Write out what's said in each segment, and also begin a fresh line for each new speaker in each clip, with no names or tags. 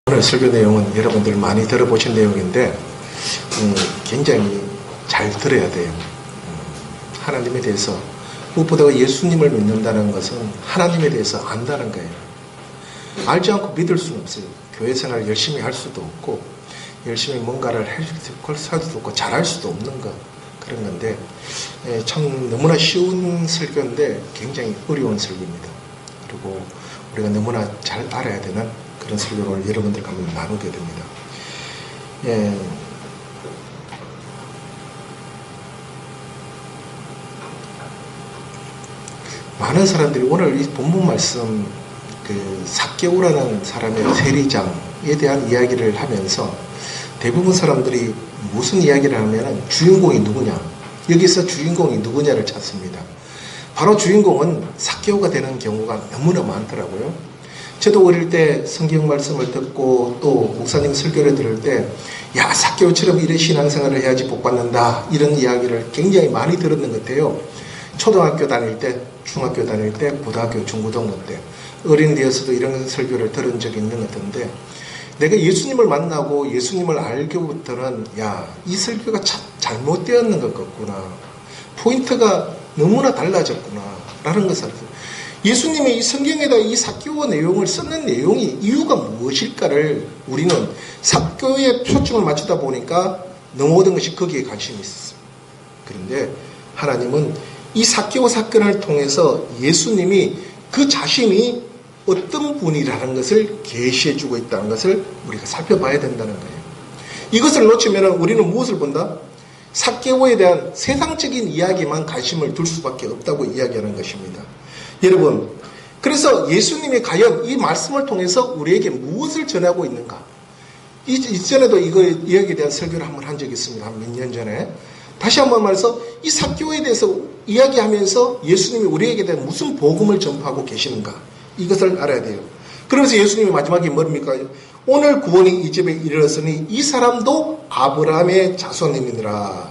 오늘 설교 내용은 여러분들 많이 들어보신 내용인데 굉장히 잘 들어야 돼요. 하나님에 대해서 무엇보다 예수님을 믿는다는 것은 하나님에 대해서 안다는 거예요. 알지 않고 믿을 수는 없어요. 교회 생활을 열심히 할 수도 없고 열심히 뭔가를 할 수도 없고 잘할 수도 없는 것 그런 건데 참 너무나 쉬운 설교인데 굉장히 어려운 설교입니다. 그리고 우리가 너무나 잘 알아야 되는 그런 설교를 여러분들과 한번 나누게 됩니다. 많은 사람들이 오늘 이 본문 말씀 삭개오라는 사람의 세리장에 대한 이야기를 하면서 대부분 사람들이 무슨 이야기를 하면 주인공이 누구냐, 여기서 주인공이 누구냐를 찾습니다. 바로 주인공은 삭개오가 되는 경우가 너무나 많더라고요. 저도 어릴 때 성경 말씀을 듣고 또 목사님 설교를 들을 때 야, 삭개오처럼 이런 신앙생활을 해야지 복받는다 이런 이야기를 굉장히 많이 들었는 것 같아요. 초등학교 다닐 때, 중학교 다닐 때, 고등학교, 중고등부 때 어린 데에서도 이런 설교를 들은 적이 있는 것 같은데 내가 예수님을 만나고 예수님을 알기부터는 야, 이 설교가 참 잘못되었는 것 같구나, 포인트가 너무나 달라졌구나 라는 것을 예수님이 이 성경에다 이 삭개오 내용을 썼는 내용이 이유가 무엇일까를 우리는 삭개오에 초점을 맞추다 보니까 모든 것이 거기에 관심이 있었습니다. 그런데 하나님은 이 삭개오 사건을 통해서 예수님이 그 자신이 어떤 분이라는 것을 계시해주고 있다는 것을 우리가 살펴봐야 된다는 거예요. 이것을 놓치면 우리는 무엇을 본다? 삭개오에 대한 세상적인 이야기만 관심을 둘 수밖에 없다고 이야기하는 것입니다. 여러분, 그래서 예수님이 과연 이 말씀을 통해서 우리에게 무엇을 전하고 있는가? 이전에도 이야기에 대한 설교를 한번 한 적이 있습니다. 한 몇 년 전에. 다시 한번 말해서 이 삭개오에 대해서 이야기하면서 예수님이 우리에게 대한 무슨 복음을 전파하고 계시는가? 이것을 알아야 돼요. 그러면서 예수님이 마지막에 뭡니까? 오늘 구원이 이 집에 이르렀으니 이 사람도 아브라함의 자손이니라.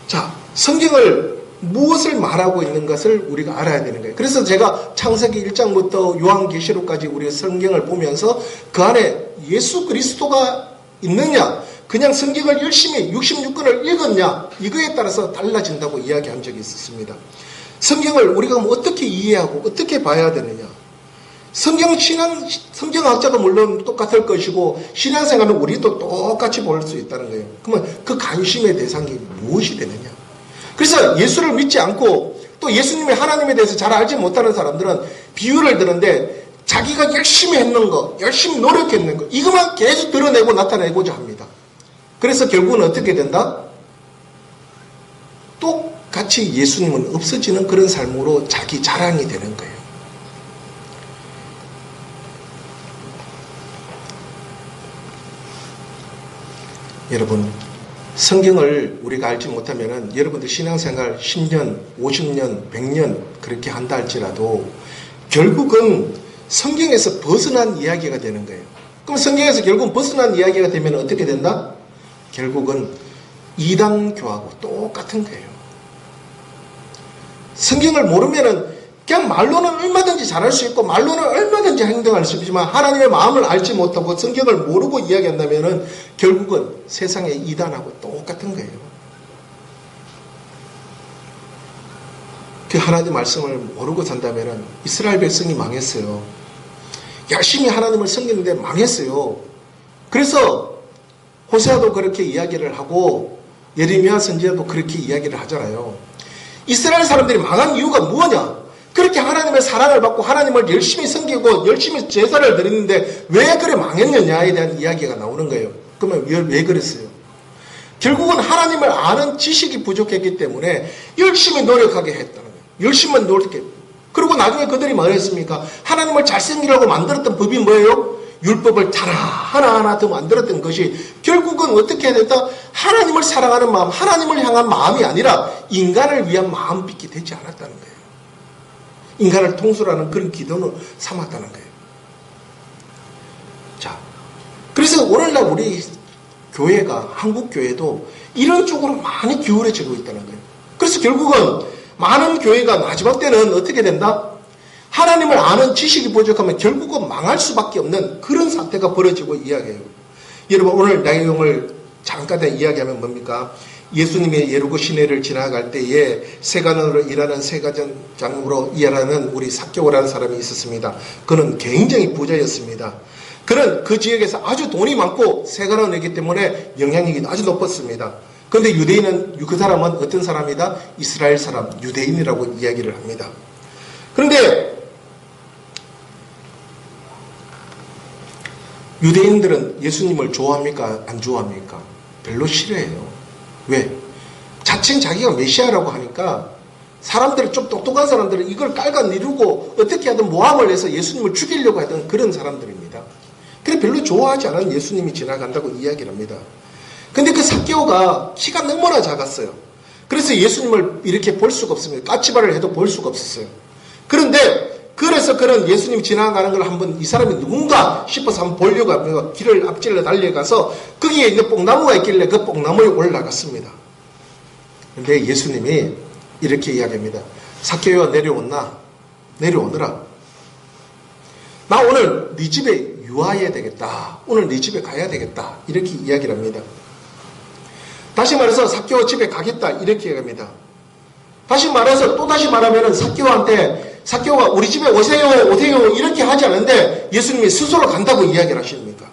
자, 성경을 무엇을 말하고 있는 것을 우리가 알아야 되는 거예요. 그래서 제가 창세기 1장부터 요한계시록까지 우리가 성경을 보면서 그 안에 예수 그리스도가 있느냐, 그냥 성경을 열심히 66권을 읽었냐, 이거에 따라서 달라진다고 이야기한 적이 있었습니다. 성경을 우리가 어떻게 이해하고 어떻게 봐야 되느냐. 성경학자도 물론 똑같을 것이고 신앙생활은 우리도 똑같이 볼 수 있다는 거예요. 그러면 그 관심의 대상이 무엇이 되느냐. 그래서 예수를 믿지 않고 또 예수님의 하나님에 대해서 잘 알지 못하는 사람들은 비유를 드는데 자기가 열심히 했는 거, 열심히 노력했는 거, 이것만 계속 드러내고 나타내고자 합니다. 그래서 결국은 어떻게 된다? 똑같이 예수님은 없어지는 그런 삶으로 자기 자랑이 되는 거예요. 여러분, 성경을 우리가 알지 못하면 여러분들 신앙생활 10년, 50년, 100년 그렇게 한다 할지라도 결국은 성경에서 벗어난 이야기가 되는 거예요. 그럼 성경에서 결국은 벗어난 이야기가 되면 어떻게 된다? 결국은 이단교하고 똑같은 거예요. 성경을 모르면은 그냥 말로는 얼마든지 잘할 수 있고 말로는 얼마든지 행동할 수 있지만 하나님의 마음을 알지 못하고 성경을 모르고 이야기한다면은 결국은 세상의 이단하고 똑같은 거예요. 그 하나님 말씀을 모르고 산다면은 이스라엘 백성이 망했어요. 열심히 하나님을 섬기는데 망했어요. 그래서 호세아도 그렇게 이야기를 하고 예레미야 선지자도 그렇게 이야기를 하잖아요. 이스라엘 사람들이 망한 이유가 뭐냐? 그렇게 하나님의 사랑을 받고 하나님을 열심히 섬기고 열심히 제사를 드리는데 왜 그래 망했느냐에 대한 이야기가 나오는 거예요. 그러면 왜 그랬어요? 결국은 하나님을 아는 지식이 부족했기 때문에 열심히 노력하게 했다는 거예요. 열심히 노력해. 그리고 나중에 그들이 뭐 했습니까? 하나님을 잘생기려고 만들었던 법이 뭐예요? 율법을 하나하나 더 만들었던 것이 결국은 어떻게 됐다? 하나님을 사랑하는 마음, 하나님을 향한 마음이 아니라 인간을 위한 마음밖에 되지 않았다는 거예요. 인간을 통솔하는 그런 기도는 삼았다는 거예요. 자, 그래서 오늘날 우리 교회가, 한국 교회도 이런 쪽으로 많이 기울어지고 있다는 거예요. 그래서 결국은 많은 교회가 마지막 때는 어떻게 된다? 하나님을 아는 지식이 부족하면 결국은 망할 수밖에 없는 그런 사태가 벌어지고 이야기해요. 여러분 오늘 내용을 잠깐 이야기하면 뭡니까? 예수님이 예루고 시내를 지나갈 때에 세간으로 일하는 세가장으로 일하는 우리 삭개오라는 사람이 있었습니다. 그는 굉장히 부자였습니다. 그는 그 지역에서 아주 돈이 많고 세간원이기 때문에 영향력이 아주 높았습니다. 그런데 유대인은 그 사람은 어떤 사람이다? 이스라엘 사람, 유대인이라고 이야기를 합니다. 그런데 유대인들은 예수님을 좋아합니까? 안 좋아합니까? 별로 싫어해요. 왜? 자칭 자기가 메시아라고 하니까 사람들이 좀 똑똑한 사람들은 이걸 깔아내리고 어떻게 하든 모함을 해서 예수님을 죽이려고 하던 그런 사람들입니다. 그래 별로 좋아하지 않은 예수님이 지나간다고 이야기를 합니다. 근데 그 삭개오가 키가 너무나 작았어요. 그래서 예수님을 이렇게 볼 수가 없습니다. 까치발을 해도 볼 수가 없었어요. 그래서 그런 예수님이 지나가는 걸 한번 이 사람이 누군가 싶어서 한번 보려고 하면 길을 앞질러 달려가서 거기에 있는 뽕나무가 있길래 그 뽕나무에 올라갔습니다. 근데 예수님이 이렇게 이야기합니다. 삭개오야 내려오너라. 나 오늘 네 집에 유하해야 되겠다. 오늘 네 집에 가야 되겠다. 이렇게 이야기를 합니다. 다시 말해서 삭개오 집에 가겠다. 이렇게 이야기합니다. 다시 말하면은 삭개오가 우리 집에 오세요 이렇게 하지 않는데 예수님이 스스로 간다고 이야기를 하십니까?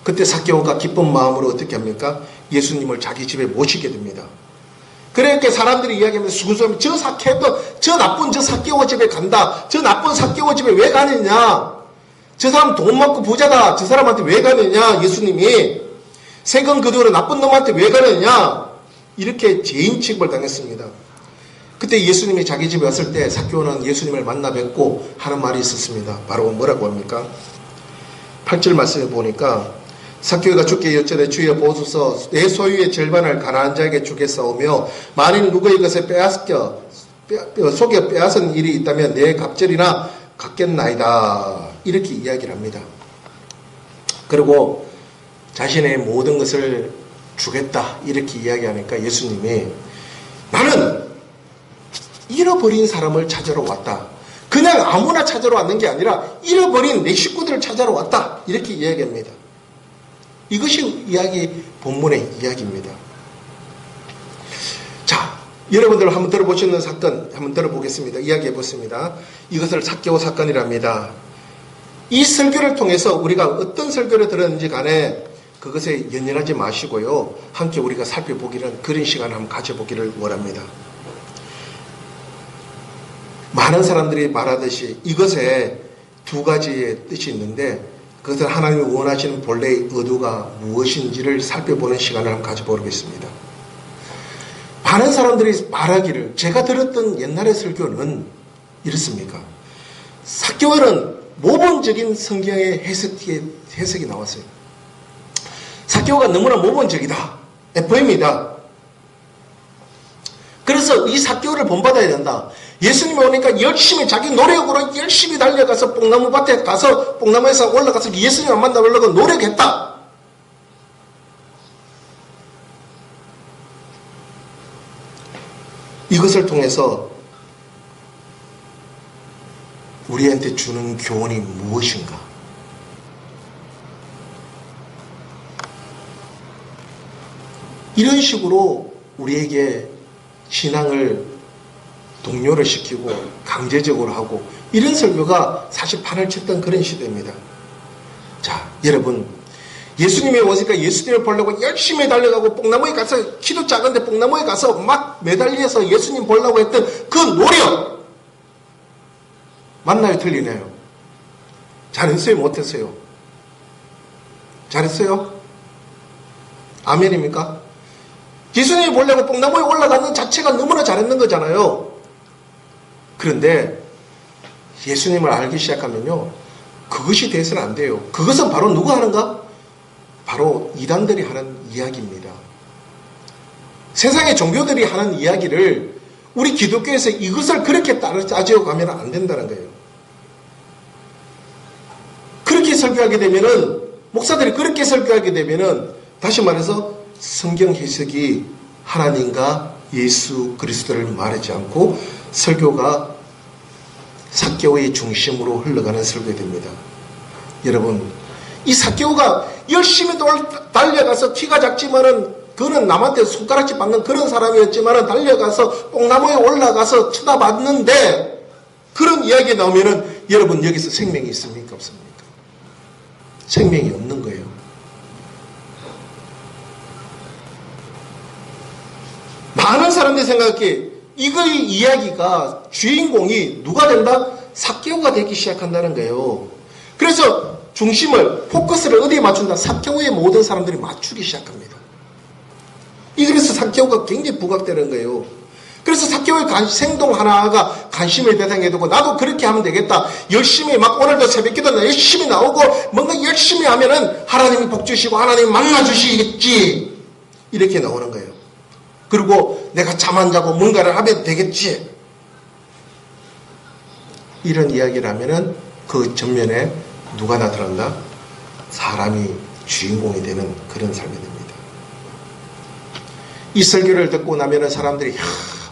그때 삭개오가 기쁜 마음으로 어떻게 합니까? 예수님을 자기 집에 모시게 됩니다. 그러니까 사람들이 이야기하면서 수구수하면 저 나쁜 삭개오 집에 간다. 저 나쁜 삭개오 집에 왜 가느냐? 저 사람 돈 많고 부자다. 저 사람한테 왜 가느냐? 예수님이 세금 거두러 나쁜 놈한테 왜 가느냐? 이렇게 죄인 취급을 당했습니다. 그때 예수님이 자기 집에 왔을 때 삭개오는 예수님을 만나 뵙고 하는 말이 있었습니다. 바로 뭐라고 합니까? 8절 말씀에 보니까 삭개오가 주께 여쭤되 주여 보소서 내 소유의 절반을 가난한 자에게 주겠사오며 만일 누구의 것을 속여 빼앗은 일이 있다면 내 갑절이나 갖겠나이다. 이렇게 이야기를 합니다. 그리고 자신의 모든 것을 주겠다 이렇게 이야기하니까 예수님이 나는 잃어버린 사람을 찾으러 왔다. 그냥 아무나 찾으러 왔는 게 아니라 잃어버린 내 식구들을 찾으러 왔다. 이렇게 이야기합니다. 이것이 본문의 이야기입니다. 자, 여러분들 한번 들어보시는 사건 한번 들어보겠습니다. 이야기해 보겠습니다. 이것을 삭개오 사건이랍니다. 이 설교를 통해서 우리가 어떤 설교를 들었는지 간에 그것에 연연하지 마시고요. 함께 우리가 살펴보기는 그런 시간을 한번 가져보기를 원합니다. 많은 사람들이 말하듯이 이것에 두 가지의 뜻이 있는데 그것은 하나님이 원하시는 본래의 의도가 무엇인지를 살펴보는 시간을 한번 가져보겠습니다. 많은 사람들이 말하기를 제가 들었던 옛날의 설교는 이렇습니까? 삭개오는 모범적인 성경의 해석이 나왔어요. 삭개오가 너무나 모범적이다. FM이다. 그래서 이 삭개오를 본받아야 된다. 예수님이 오니까 열심히 자기 노력으로 열심히 달려가서 뽕나무 밭에 가서 뽕나무에서 올라가서 예수님을 만나보려고 노력했다. 이것을 통해서 우리한테 주는 교훈이 무엇인가? 이런 식으로 우리에게 신앙을 동요를 시키고 강제적으로 하고 이런 설교가 사실 판을 쳤던 그런 시대입니다. 자, 여러분 예수님이 오니까 예수님을 보려고 열심히 달려가고 뽕나무에 가서 키도 작은데 뽕나무에 가서 막 매달려서 예수님 보려고 했던 그 노력 맞나요? 틀리나요? 잘했어요? 못했어요? 잘했어요? 아멘입니까? 예수님이 보려고 뽕나무에 올라가는 자체가 너무나 잘했는 거잖아요. 그런데 예수님을 알기 시작하면요. 그것이 돼서는 안 돼요. 그것은 바로 누가 하는가? 바로 이단들이 하는 이야기입니다. 세상의 종교들이 하는 이야기를 우리 기독교에서 이것을 그렇게 따지고 가면 안 된다는 거예요. 그렇게 설교하게 되면은 목사들이 그렇게 설교하게 되면은 다시 말해서 성경 해석이 하나님과 예수 그리스도를 말하지 않고 설교가 삭개오의 중심으로 흘러가는 설교가 됩니다. 여러분, 이 삭개오가 열심히 달려가서 키가 작지만은 그는 남한테 손가락질 받는 그런 사람이었지만은 달려가서 뽕나무에 올라가서 쳐다봤는데 그런 이야기 나오면은 여러분 여기서 생명이 있습니까? 없습니까? 생명이 없는 거예요. 많은 사람들이 생각해 이거의 이야기가 주인공이 누가 된다? 삭개오가 되기 시작한다는 거예요. 그래서 중심을 포커스를 어디에 맞춘다? 삭개오의 모든 사람들이 맞추기 시작합니다. 이래서 삭개오가 굉장히 부각되는 거예요. 그래서 삭개오의 행동 하나가 관심을 대상에 두고 나도 그렇게 하면 되겠다. 열심히 막 오늘도 새벽기도 열심히 나오고 뭔가 열심히 하면은 하나님이 복 주시고 하나님이 만나 주시겠지. 이렇게 나오는 거예요. 그리고 내가 잠 안 자고 뭔가를 하면 되겠지. 이런 이야기를 하면은 그 전면에 누가 나타난다? 사람이 주인공이 되는 그런 삶이 됩니다. 이 설교를 듣고 나면은 사람들이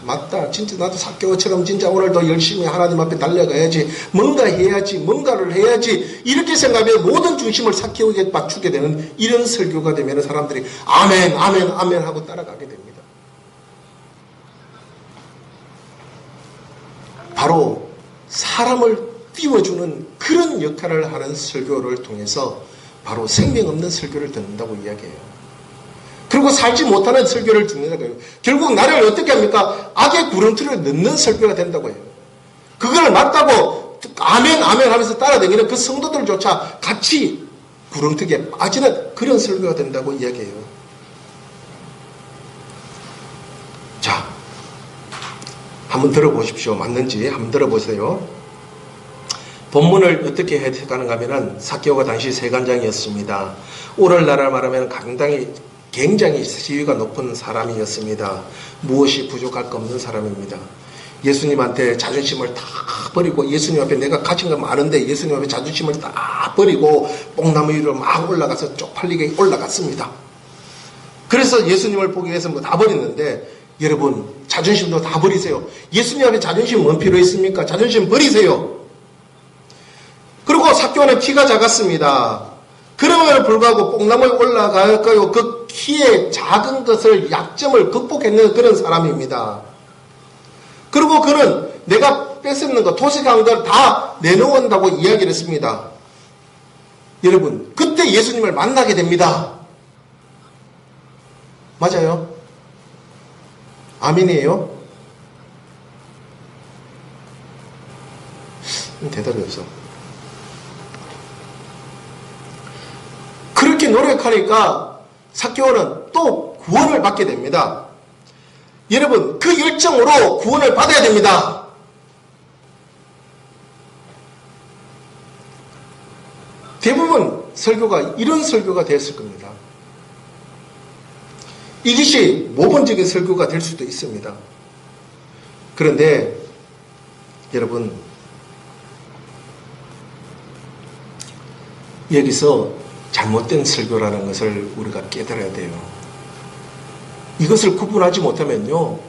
맞다. 진짜 나도 삭개오처럼 진짜 오늘도 열심히 하나님 앞에 달려가야지. 뭔가 해야지. 뭔가를 해야지. 이렇게 생각하면 모든 중심을 삭개오에게 맞추게 되는 이런 설교가 되면 사람들이 아멘, 아멘, 아멘 하고 따라가게 됩니다. 바로 사람을 띄워주는 그런 역할을 하는 설교를 통해서 바로 생명 없는 설교를 듣는다고 이야기해요. 그리고 살지 못하는 설교를 듣는다고 해요. 결국 나를 어떻게 합니까? 악의 구렁텅이를 넣는 설교가 된다고 해요. 그걸 맞다고 아멘 아멘 하면서 따라다니는 그 성도들조차 같이 구렁텅이에 빠지는 그런 설교가 된다고 이야기해요. 자, 한번 들어보십시오. 맞는지 한번 들어보세요. 본문을 어떻게 해석하는가 하면 삭개오가 당시 세관장이었습니다. 오늘날을 말하면 굉장히 지위가 높은 사람이었습니다. 무엇이 부족할 거 없는 사람입니다. 예수님한테 자존심을 다 버리고 예수님 앞에 내가 가진 거 많은데 예수님 앞에 자존심을 다 버리고 뽕나무 위로 막 올라가서 쪽팔리게 올라갔습니다. 그래서 예수님을 보기 위해서 뭐 다 버렸는데 여러분 자존심도 다 버리세요. 예수님 앞에 자존심 뭔 필요 있습니까? 자존심 버리세요. 그리고 삭개오는 키가 작았습니다. 그럼에도 불구하고 뽕나무에 올라갈까요? 그 키의 작은 것을 약점을 극복했는 그런 사람입니다. 그리고 그는 내가 뺏었는 거 도색한 걸 다 내놓은다고 이야기를 했습니다. 여러분 그때 예수님을 만나게 됩니다. 맞아요? 아멘이에요? 대답이 없어. 그렇게 노력하니까 삭개오는 또 구원을 받게 됩니다. 여러분 그 열정으로 구원을 받아야 됩니다. 대부분 설교가 이런 설교가 되었을 겁니다. 이것이 모범적인 설교가 될 수도 있습니다. 그런데 여러분 여기서 잘못된 설교라는 것을 우리가 깨달아야 돼요. 이것을 구분하지 못하면요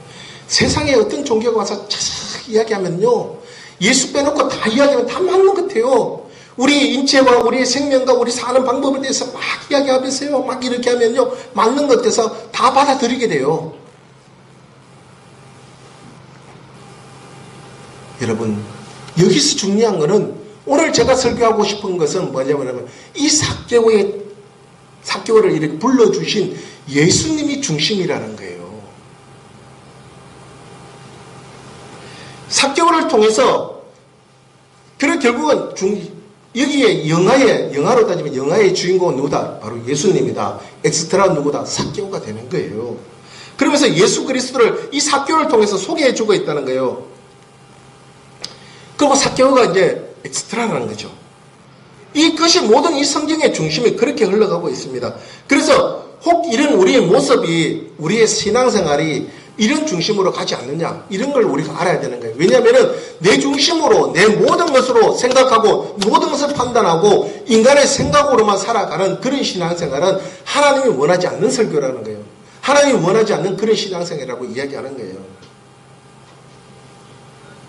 세상에 어떤 종교가 와서 자세히 이야기하면요 예수 빼놓고 다 이야기하면 다 맞는 것 같아요. 우리 인체와 우리의 생명과 우리 사는 방법에 대해서 막 이야기하면서요 막 이렇게 하면요 맞는 것 같아서 다 받아들이게 돼요. 여러분 여기서 중요한 것은 오늘 제가 설교하고 싶은 것은 뭐냐면 이 삭개오를 이렇게 불러주신 예수님이 중심이라는 거예요. 삭개오를 통해서 그래 결국은 여기에 영화로 따지면 영화의 주인공은 누구다? 바로 예수님이다. 엑스트라 누구다? 삭개오가 되는 거예요. 그러면서 예수 그리스도를 이 삭개오를 통해서 소개해주고 있다는 거예요. 그리고 삭개오가 이제 엑스트라라는 거죠. 이것이 모든 이 성경의 중심이 그렇게 흘러가고 있습니다. 그래서 혹 이런 우리의 모습이 우리의 신앙생활이 이런 중심으로 가지 않느냐 이런 걸 우리가 알아야 되는 거예요. 왜냐하면 내 중심으로 내 모든 것으로 생각하고 모든 것을 판단하고 인간의 생각으로만 살아가는 그런 신앙생활은 하나님이 원하지 않는 설교라는 거예요. 하나님이 원하지 않는 그런 신앙생활이라고 이야기하는 거예요.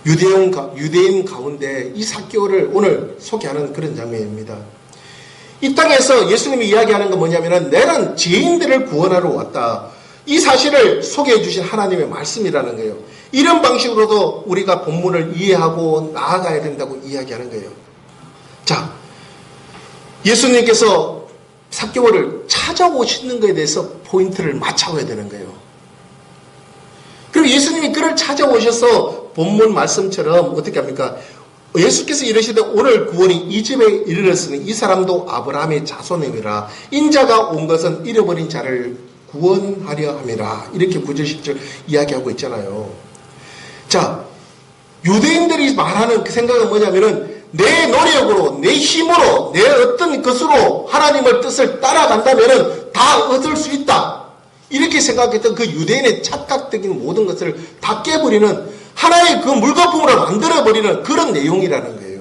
유대인 가운데 이 삭개오를 오늘 소개하는 그런 장면입니다. 이 땅에서 예수님이 이야기하는 건 뭐냐면은 내는 죄인들을 구원하러 왔다. 이 사실을 소개해 주신 하나님의 말씀이라는 거예요. 이런 방식으로도 우리가 본문을 이해하고 나아가야 된다고 이야기하는 거예요. 자, 예수님께서 삭개오를 찾아오시는 것에 대해서 포인트를 맞춰야 되는 거예요. 그리고 예수님이 그를 찾아오셔서 본문 말씀처럼 어떻게 합니까? 예수께서 이르시되 오늘 구원이 이 집에 이르렀으니 이 사람도 아브라함의 자손임이라. 인자가 온 것은 잃어버린 자를 구원하려 함이라. 이렇게 9절 10절 이야기하고 있잖아요. 자, 유대인들이 말하는 그 생각은 뭐냐면은 내 노력으로, 내 힘으로, 내 어떤 것으로 하나님의 뜻을 따라간다면은 다 얻을 수 있다. 이렇게 생각했던 그 유대인의 착각적인 모든 것을 다 깨버리는 하나의 그 물거품으로 만들어버리는 그런 내용이라는 거예요.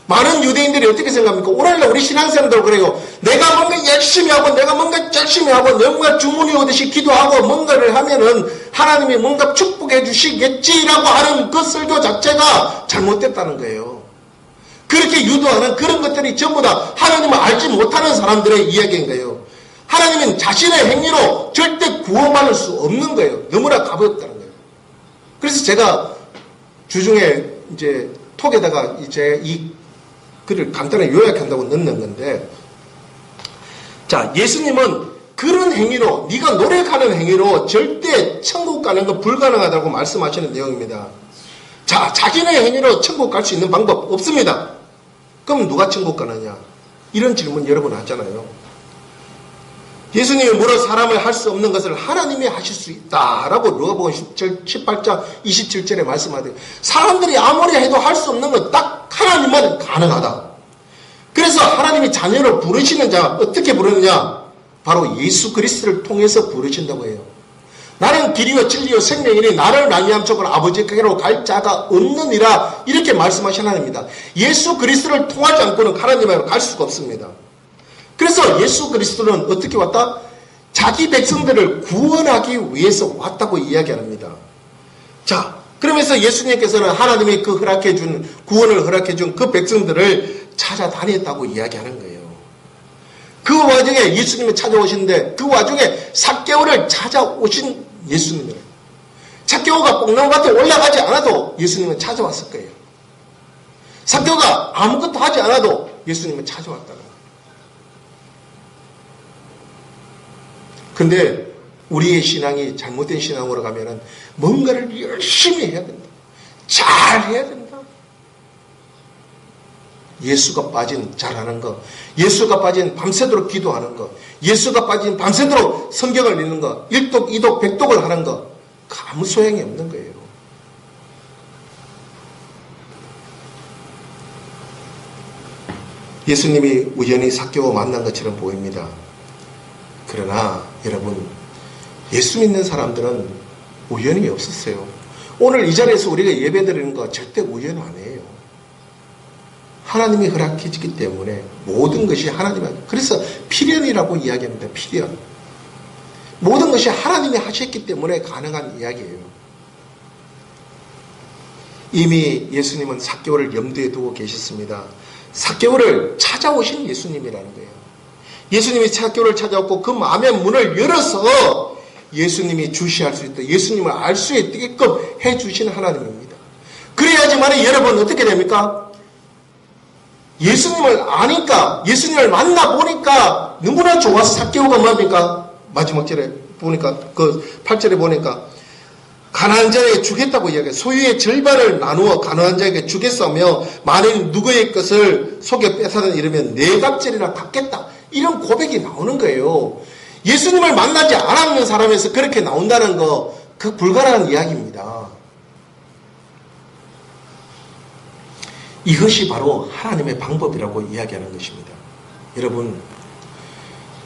많은 유대인들이 어떻게 생각합니까? 오늘날 우리 신앙생활도 그래요. 내가 뭔가 열심히 하고 뭔가 주문이 오듯이 기도하고 뭔가를 하면은 하나님이 뭔가 축복해 주시겠지라고 하는 그 설교 자체가 잘못됐다는 거예요. 그렇게 유도하는 그런 것들이 전부 다 하나님을 알지 못하는 사람들의 이야기인 거예요. 하나님은 자신의 행위로 절대 구원받을 수 없는 거예요. 너무나 가볍다는 거예요. 그래서 제가 주중에 이제 톡에다가 이제 이 글을 간단하게 요약한다고 넣는 건데, 자, 예수님은 그런 행위로, 네가 노력하는 행위로 절대 천국 가는 건 불가능하다고 말씀하시는 내용입니다. 자, 자신의 행위로 천국 갈 수 있는 방법 없습니다. 그럼 누가 천국 가느냐? 이런 질문 여러분 하잖아요. 예수님이 물어 사람을 할 수 없는 것을 하나님이 하실 수 있다라고 누가복음 18장 27절에 말씀하대요. 사람들이 아무리 해도 할 수 없는 건 딱 하나님만 가능하다. 그래서 하나님이 자녀를 부르시는 자 어떻게 부르느냐? 바로 예수 그리스도를 통해서 부르신다고 해요. 나는 길이요 진리요 생명이니 나를 말미암 족은 아버지께로 갈 자가 없느니라. 이렇게 말씀하신 하나님입니다. 예수 그리스도를 통하지 않고는 하나님으로 갈 수가 없습니다. 그래서 예수 그리스도는 어떻게 왔다? 자기 백성들을 구원하기 위해서 왔다고 이야기합니다. 자, 그러면서 예수님께서는 하나님이 그 허락해준, 구원을 허락해준 그 백성들을 찾아다녔다고 이야기하는 거예요. 그 와중에 예수님이 찾아오시는데 그 와중에 삭개오를 찾아오신 예수님을, 삭개오가 뽕나무밭에 올라가지 않아도 예수님은 찾아왔을 거예요. 삭개오가 아무것도 하지 않아도 예수님은 찾아왔다는 거예요. 근데 우리의 신앙이 잘못된 신앙으로 가면은 뭔가를 열심히 해야 된다. 잘 해야 된다. 예수가 빠진 잘하는 거, 예수가 빠진 밤새도록 기도하는 거, 예수가 빠진 밤새도록 성경을 읽는 거, 1독, 2독, 100독을 하는 거, 아무 소용이 없는 거예요. 예수님이 우연히 삭개오 만난 것처럼 보입니다. 그러나 여러분, 예수 믿는 사람들은 우연이 없었어요. 오늘 이 자리에서 우리가 예배드리는 거 절대 우연 아니에요. 하나님이 허락해주기 때문에 모든 것이 하나님의, 그래서 필연이라고 이야기합니다. 필연. 모든 것이 하나님이 하셨기 때문에 가능한 이야기예요. 이미 예수님은 삭개오를 염두에 두고 계셨습니다. 삭개오를 찾아오신 예수님이라는 거예요. 예수님이 삭개오를 찾아왔고 그 마음의 문을 열어서 예수님이 주시할 수 있도록, 예수님을 알 수 있게끔 해주신 하나님입니다. 그래야지만 여러분 어떻게 됩니까? 예수님을 아니까, 예수님을 만나보니까 너무나 좋아서 삭개오가 뭡니까? 마지막 절에 보니까, 그 8절에 보니까 가난한 자에게 주겠다고 이야기해요. 소유의 절반을 나누어 가난한 자에게 주겠으며 만일 누구의 것을 속여 뺏어는 이러면 네 갑절이나 갚겠다. 이런 고백이 나오는 거예요. 예수님을 만나지 않았는 사람에서 그렇게 나온다는 거, 그 불가능한 이야기입니다. 이것이 바로 하나님의 방법이라고 이야기하는 것입니다. 여러분,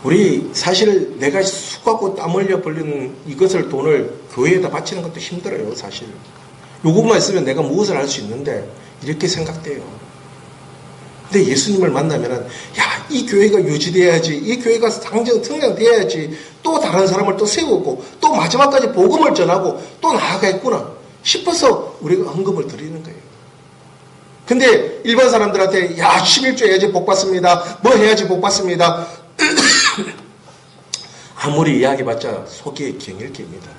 우리 사실 내가 수고하고 땀 흘려 벌리는 이것을 돈을 교회에다 바치는 것도 힘들어요. 사실 요것만 있으면 내가 무엇을 할 수 있는데 이렇게 생각돼요. 근데 예수님을 만나면은, 야, 이 교회가 유지돼야지, 이 교회가 성장돼야지, 또 다른 사람을 또 세우고 또 마지막까지 복음을 전하고 또 나아가겠구나, 싶어서 우리가 헌금을 드리는 거예요. 근데 일반 사람들한테 11조 해야지 복 받습니다. 뭐 해야지 복 받습니다. 아무리 이야기해봤자 속이 경일기입니다.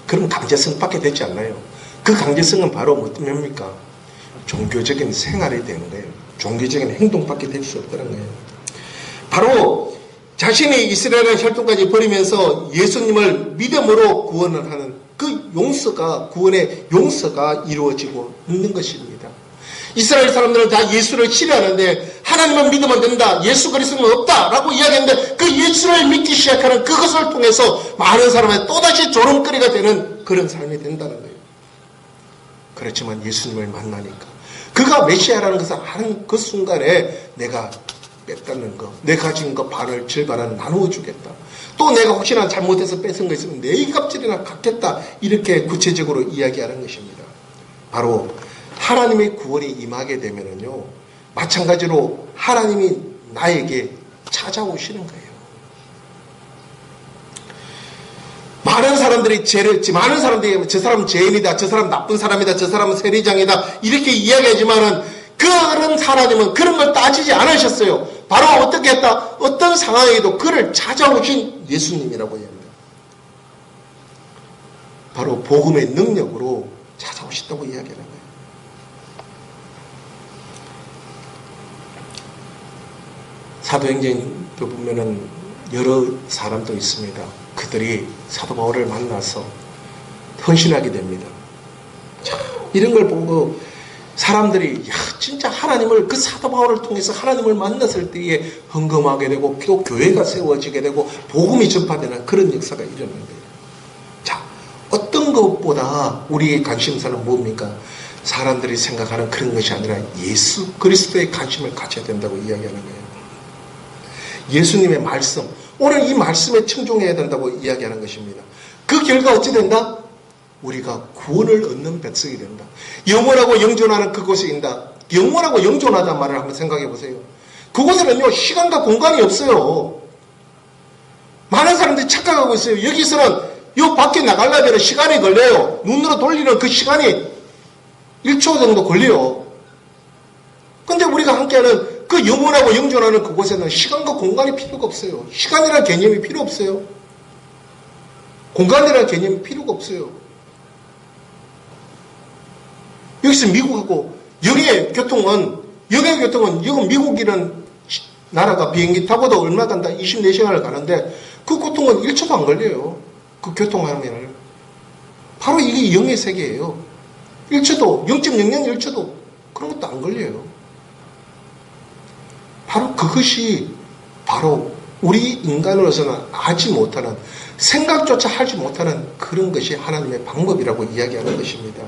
그럼 강제성 받게 되지 않나요? 그 강제성은 바로 뭡니까? 종교적인 생활이 되는 거예요. 종교적인 행동밖에 될 수 없다는 거예요. 바로 자신이 이스라엘의 혈통까지 버리면서 예수님을 믿음으로 구원을 하는 그 구원의 용서가 이루어지고 있는 것입니다. 이스라엘 사람들은 다 예수를 신뢰하는데 하나님만 믿으면 된다, 예수 그리스도는 없다라고 이야기하는데 그 예수를 믿기 시작하는 그것을 통해서 많은 사람의 또다시 조롱거리가 되는 그런 삶이 된다는 거예요. 그렇지만 예수님을 만나니까 그가 메시아라는 것을 아는 그 순간에 내가 뺏는 거, 내가 가진 거 반을 절반을 나누어 주겠다. 또 내가 혹시나 잘못해서 뺏은 거 있으면 내 값질이나 갚겠다. 이렇게 구체적으로 이야기하는 것입니다. 바로 하나님의 구원이 임하게 되면은요, 마찬가지로 하나님이 나에게 찾아오시는 거예요. 많은 사람들이 저 사람은 죄인이다, 저 사람은 나쁜 사람이다, 저 사람은 세리장이다 이렇게 이야기하지만은 그런 하나님은 그런 걸 따지지 않으셨어요. 바로 어떻게 했다? 어떤 상황에도 그를 찾아오신 예수님이라고 합니다. 바로 복음의 능력으로 찾아오셨다고 이야기하는 거예요. 사도행전도 보면은 여러 사람도 있습니다. 그들이 사도 바울을 만나서 헌신하게 됩니다. 자, 이런 걸 보고 사람들이 진짜 하나님을 그 사도 바울을 통해서 하나님을 만났을 때에 헌금하게 되고 또 교회가 세워지게 되고 복음이 전파되는 그런 역사가 일어나는 거예요. 자, 어떤 것보다 우리의 관심사는 뭡니까? 사람들이 생각하는 그런 것이 아니라 예수 그리스도의 관심을 가져야 된다고 이야기하는 거예요. 예수님의 말씀, 오늘 이 말씀에 청종해야 된다고 이야기하는 것입니다. 그 결과 어찌 된다? 우리가 구원을 얻는 백성이 된다. 영원하고 영존하는 그곳에 있다. 영원하고 영존하다는 말을 한번 생각해 보세요. 그곳에는요, 시간과 공간이 없어요. 많은 사람들이 착각하고 있어요. 여기서는 요 밖에 나가려면 시간이 걸려요. 눈으로 돌리는 그 시간이 1초 정도 걸려요. 근데 우리가 함께하는 그 영원하고 영존하는 그곳에는 시간과 공간이 필요가 없어요. 시간이라는 개념이 필요 없어요. 공간이라는 개념이 필요가 없어요. 여기서 미국하고 영해 교통은 여기 미국이라는 나라가 비행기 타고도 얼마 간다? 24시간을 가는데 그 교통은 1초도 안 걸려요. 그 교통하면 바로 이게 영의 세계예요. 1초도 0.00 그런 것도 안 걸려요. 바로 그것이 바로 우리 인간으로서는 하지 못하는, 생각조차 하지 못하는 그런 것이 하나님의 방법이라고 이야기하는 것입니다.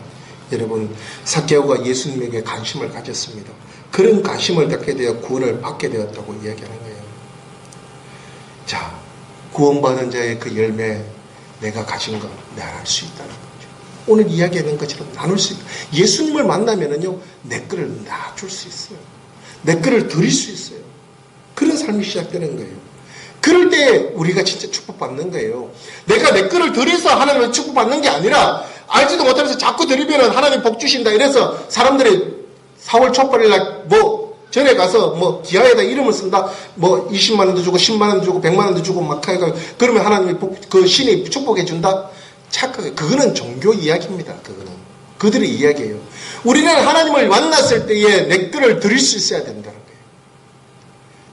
여러분, 삭개오가 예수님에게 관심을 가졌습니다. 그런 관심을 갖게 되어 구원을 받게 되었다고 이야기하는 거예요. 자, 구원받은 자의 그 열매, 내가 가진 것 내가 알 수 있다는 거죠. 오늘 이야기하는 것처럼 나눌 수 있다. 예수님을 만나면은요, 내 거를 놔줄 수 있어요. 내 거를 드릴 수 있어요. 그런 삶이 시작되는 거예요. 그럴 때 우리가 진짜 축복받는 거예요. 내가 내 거를 드려서 하나님을 축복받는 게 아니라 알지도 못하면서 자꾸 드리면 하나님 복 주신다 이래서 사람들이 4월 촛불일날 전에 가서 기아에다 이름을 쓴다, 20만 원도 주고 10만 원도 주고 100만 원도 주고 막 하니까 그러면 하나님이 그 신이 축복해 준다? 착각해. 그거는 종교 이야기입니다. 그거는 그들의 이야기예요. 우리는 하나님을 만났을 때에 내 거를 드릴 수 있어야 된다는 거예요.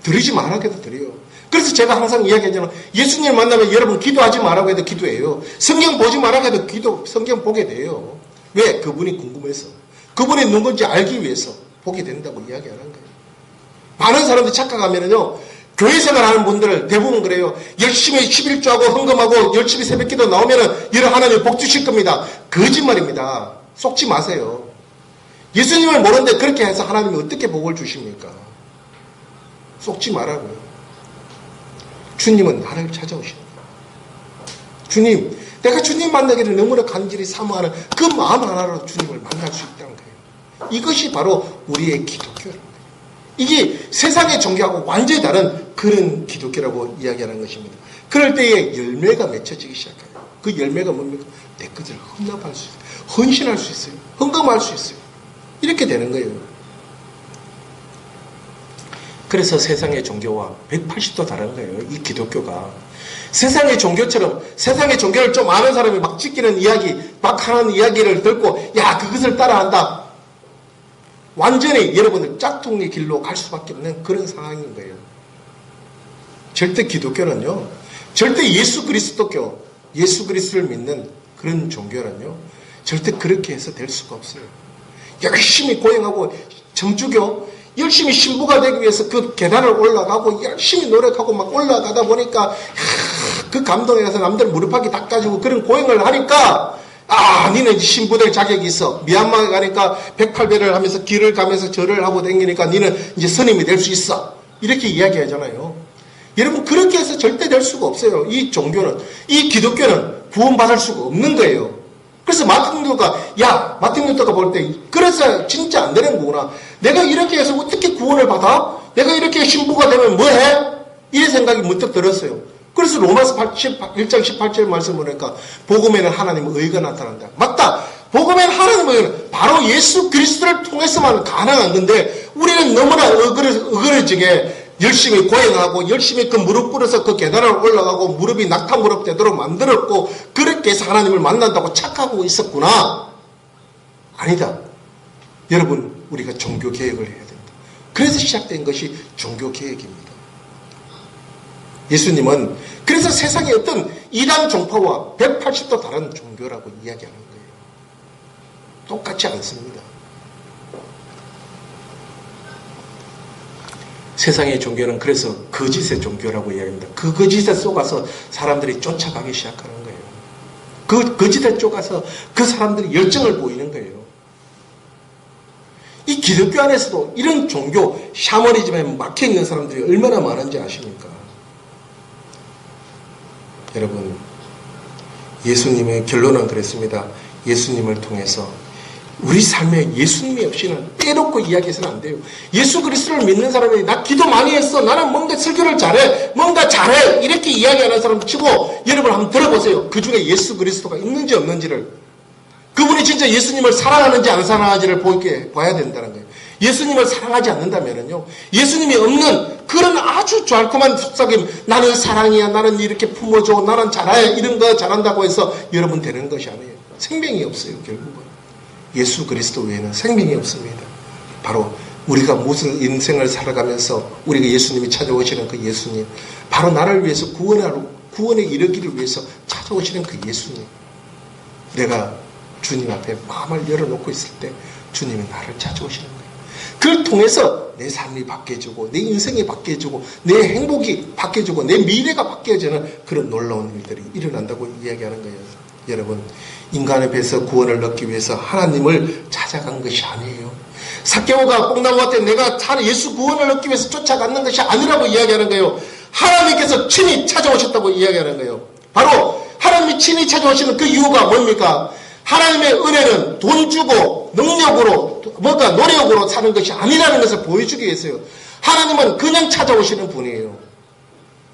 드리지 말라고 해도 드려요. 그래서 제가 항상 이야기하잖아요. 예수님 만나면 여러분 기도하지 말라고 해도 기도해요. 성경 보지 말라고 해도 성경 보게 돼요. 왜? 그분이 궁금해서. 그분이 누군지 알기 위해서 보게 된다고 이야기하는 거예요. 많은 사람들이 착각하면은요, 교회 생활하는 분들 대부분 그래요. 열심히 11조하고 헌금하고 열심히 새벽기도 나오면은 여러 하나님 복 주실 겁니다. 거짓말입니다. 속지 마세요. 예수님을 모르는데 그렇게 해서 하나님이 어떻게 복을 주십니까? 속지 말라고요. 주님은 나를 찾아오십니다. 주님, 내가 주님 만나기를 너무나 간절히 사모하는 그 마음 하나로 주님을 만날 수 있다는 거예요. 이것이 바로 우리의 기독교입니다. 이게 세상의 종교하고 완전히 다른 그런 기독교라고 이야기하는 것입니다. 그럴 때에 열매가 맺혀지기 시작해요. 그 열매가 뭡니까? 내 것을 헌납할 수 있어요. 헌신할 수 있어요. 헌금할 수 있어요. 이렇게 되는 거예요. 그래서 세상의 종교와 180도 다른 거예요. 이 기독교가. 세상의 종교처럼 세상의 종교를 좀 아는 사람이 막 지키는 이야기, 막 하는 이야기를 듣고 야 그것을 따라한다. 완전히 여러분들 짝퉁의 길로 갈 수밖에 없는 그런 상황인 거예요. 절대 기독교는요. 절대 예수 그리스도교, 예수 그리스도를 믿는 그런 종교는요. 절대 그렇게 해서 될 수가 없어요. 열심히 고행하고 정주교 열심히 신부가 되기 위해서 그 계단을 올라가고 열심히 노력하고 막 올라가다 보니까 그 감동에 가서 남들 무릎팍이 닦아주고 그런 고행을 하니까 니는 신부 될 자격이 있어. 미얀마에 가니까 108배를 하면서 길을 가면서 절을 하고 다니니까 니는 이제 스님이 될 수 있어. 이렇게 이야기하잖아요. 여러분 그렇게 해서 절대 될 수가 없어요. 이 종교는, 이 기독교는 구원받을 수가 없는 거예요. 그래서 마틴 루터가 볼 때 그래서 진짜 안 되는 거구나. 내가 이렇게 해서 어떻게 구원을 받아? 내가 이렇게 신부가 되면 뭐해? 이 생각이 문득 들었어요. 그래서 로마서 1장 18절 말씀을 보니까 복음에는 하나님의 의가 나타난다. 맞다. 복음에는 하나님의 의는 바로 예수 그리스도를 통해서만 가능한 건데 우리는 너무나 어그러지게 열심히 고행하고 열심히 그 무릎 꿇어서 그 계단을 올라가고 무릎이 낙타 무릎 되도록 만들었고 그렇게 해서 하나님을 만난다고 착각하고 있었구나. 아니다. 여러분 우리가 종교개혁을 해야 된다. 그래서 시작된 것이 종교개혁입니다. 예수님은 그래서 세상의 어떤 이단 종파와 180도 다른 종교라고 이야기하는 거예요. 똑같지 않습니다. 세상의 종교는 그래서 거짓의 종교라고 이야기합니다. 그 거짓에 속아서 사람들이 쫓아가기 시작하는 거예요. 그 거짓에 쫓아서 그 사람들이 열정을 보이는 거예요. 이 기독교 안에서도 이런 종교, 샤머니즘에 막혀있는 사람들이 얼마나 많은지 아십니까? 여러분, 예수님의 결론은 그랬습니다. 예수님을 통해서 우리 삶에 예수님이 없이는 빼놓고 이야기해서는 안 돼요. 예수 그리스도를 믿는 사람이 나 기도 많이 했어. 나는 뭔가 설교를 잘해. 뭔가 잘해. 이렇게 이야기하는 사람 치고 여러분 한번 들어보세요. 그 중에 예수 그리스도가 있는지 없는지를. 그분이 진짜 예수님을 사랑하는지 안 사랑하는지를 봐야 된다는 거예요. 예수님을 사랑하지 않는다면요. 예수님이 없는 그런 아주 달콤한 속삭임. 나는 사랑이야. 나는 이렇게 품어줘. 나는 잘해. 이런 거 잘한다고 해서 여러분 되는 것이 아니에요. 생명이 없어요. 결국은. 예수 그리스도 외에는 생명이 없습니다. 바로 우리가 무슨 인생을 살아가면서 우리가 예수님이 찾아오시는 그 예수님, 바로 나를 위해서 구원에 이르기를 위해서 찾아오시는 그 예수님. 내가 주님 앞에 마음을 열어놓고 있을 때 주님이 나를 찾아오시는 거예요. 그걸 통해서 내 삶이 바뀌어지고 내 인생이 바뀌어지고 내 행복이 바뀌어지고 내 미래가 바뀌어지는 그런 놀라운 일들이 일어난다고 이야기하는 거예요. 여러분, 인간의 배에서 구원을 얻기 위해서 하나님을 찾아간 것이 아니에요. 삭개오가 뽕나무한테 내가 예수 구원을 얻기 위해서 쫓아갔는 것이 아니라고 이야기하는 거예요. 하나님께서 친히 찾아오셨다고 이야기하는 거예요. 바로 하나님이 친히 찾아오시는 그 이유가 뭡니까? 하나님의 은혜는 돈 주고 능력으로 노력으로 사는 것이 아니라는 것을 보여주기 위해서요. 하나님은 그냥 찾아오시는 분이에요.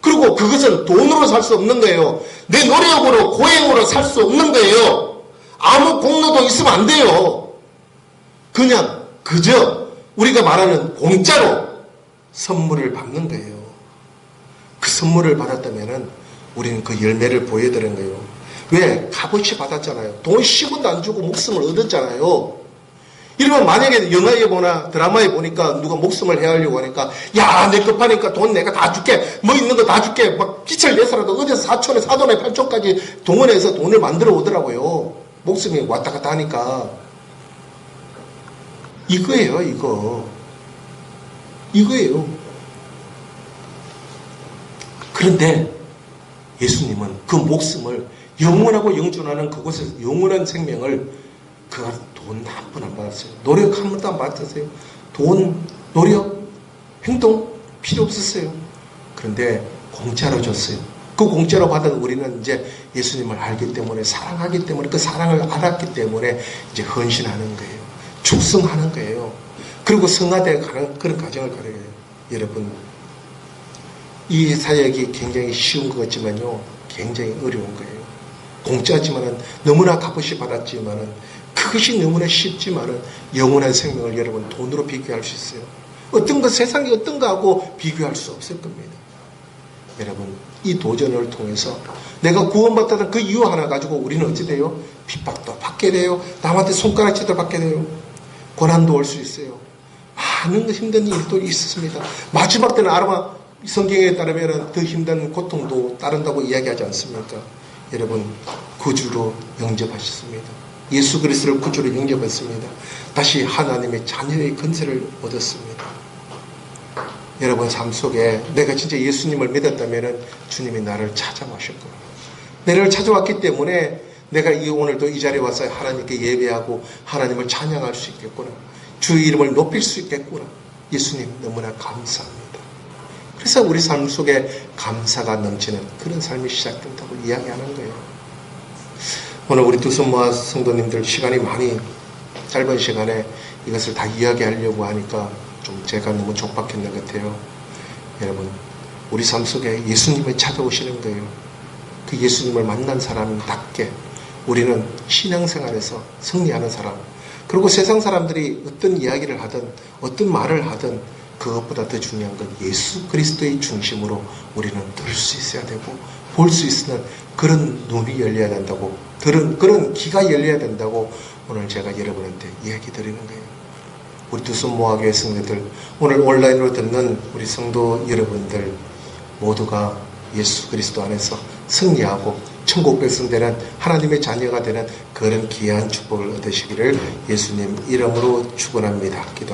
그리고 그것은 돈으로 살 수 없는 거예요. 내 노력으로 고행으로 살 수 없는 거예요. 아무 공로도 있으면 안 돼요. 그냥 그저 우리가 말하는 공짜로 선물을 받는 거예요. 그 선물을 받았다면 우리는 그 열매를 보여드리는 거예요. 왜? 값없이 받았잖아요. 돈 10원도 안 주고 목숨을 얻었잖아요. 이러면 만약에 영화에 보나 드라마에 보니까 누가 목숨을 해하려고 하니까 야, 내 급하니까 돈 내가 다 줄게. 뭐 있는 거 다 줄게. 막 기철 내서라도 어디서 4촌에 4돈에 8촌까지 동원해서 돈을 만들어 오더라고요. 목숨이 왔다 갔다 하니까. 이거예요, 이거. 이거예요. 그런데 예수님은 그 목숨을 영원하고 영존하는 그곳에서 영원한 생명을 그가 돈 한 번 안 받았어요. 노력 한 번도 안 받았어요. 돈, 노력, 행동 필요 없었어요. 그런데 공짜로 줬어요. 그 공짜로 받은 우리는 이제 예수님을 알기 때문에 사랑하기 때문에 그 사랑을 알았기 때문에 이제 헌신하는 거예요. 축성하는 거예요. 그리고 성화되어 가는 그런 과정을 가려요. 여러분, 이 사역이 굉장히 쉬운 것 같지만요. 굉장히 어려운 거예요. 공짜지만은 너무나 값없이 받았지만은 그것이 너무나 쉽지만은 영원한 생명을 여러분 돈으로 비교할 수 있어요. 어떤 것 세상에 어떤 거하고 비교할 수 없을 겁니다. 여러분 이 도전을 통해서 내가 구원받다는 그 이유 하나 가지고 우리는 어찌 돼요? 핍박도 받게 돼요. 남한테 손가락질도 받게 돼요. 고난도 올 수 있어요. 많은 힘든 일도 있었습니다. 마지막 때는 아마 성경에 따르면 더 힘든 고통도 따른다고 이야기하지 않습니까? 여러분 구주로 영접하셨습니다. 예수 그리스도를 구주로 영접했습니다. 다시 하나님의 자녀의 권세를 얻었습니다. 여러분 삶 속에 내가 진짜 예수님을 믿었다면 주님이 나를 찾아오셨구나. 나를 찾아왔기 때문에 내가 오늘도 이 자리에 와서 하나님께 예배하고 하나님을 찬양할 수 있겠구나. 주의 이름을 높일 수 있겠구나. 예수님 너무나 감사합니다. 그래서 우리 삶 속에 감사가 넘치는 그런 삶이 시작된다고 이야기하는 거예요. 오늘 우리 두손모아 성도님들 시간이 많이 짧은 시간에 이것을 다 이야기하려고 하니까 좀 제가 너무 촉박했는 것 같아요. 여러분 우리 삶 속에 예수님을 찾아오시는 거예요. 그 예수님을 만난 사람답게 우리는 신앙생활에서 승리하는 사람, 그리고 세상 사람들이 어떤 이야기를 하든 어떤 말을 하든 그것보다 더 중요한 건 예수 그리스도의 중심으로 우리는 들 수 있어야 되고 볼 수 있는 그런 눈이 열려야 된다고, 그런 귀가 열려야 된다고 오늘 제가 여러분한테 이야기 드리는 거예요. 우리 두손모아교회 성도들, 오늘 온라인으로 듣는 우리 성도 여러분들 모두가 예수 그리스도 안에서 승리하고 천국 백성 되는 하나님의 자녀가 되는 그런 귀한 축복을 얻으시기를 예수님 이름으로 축원합니다. 기도합니다.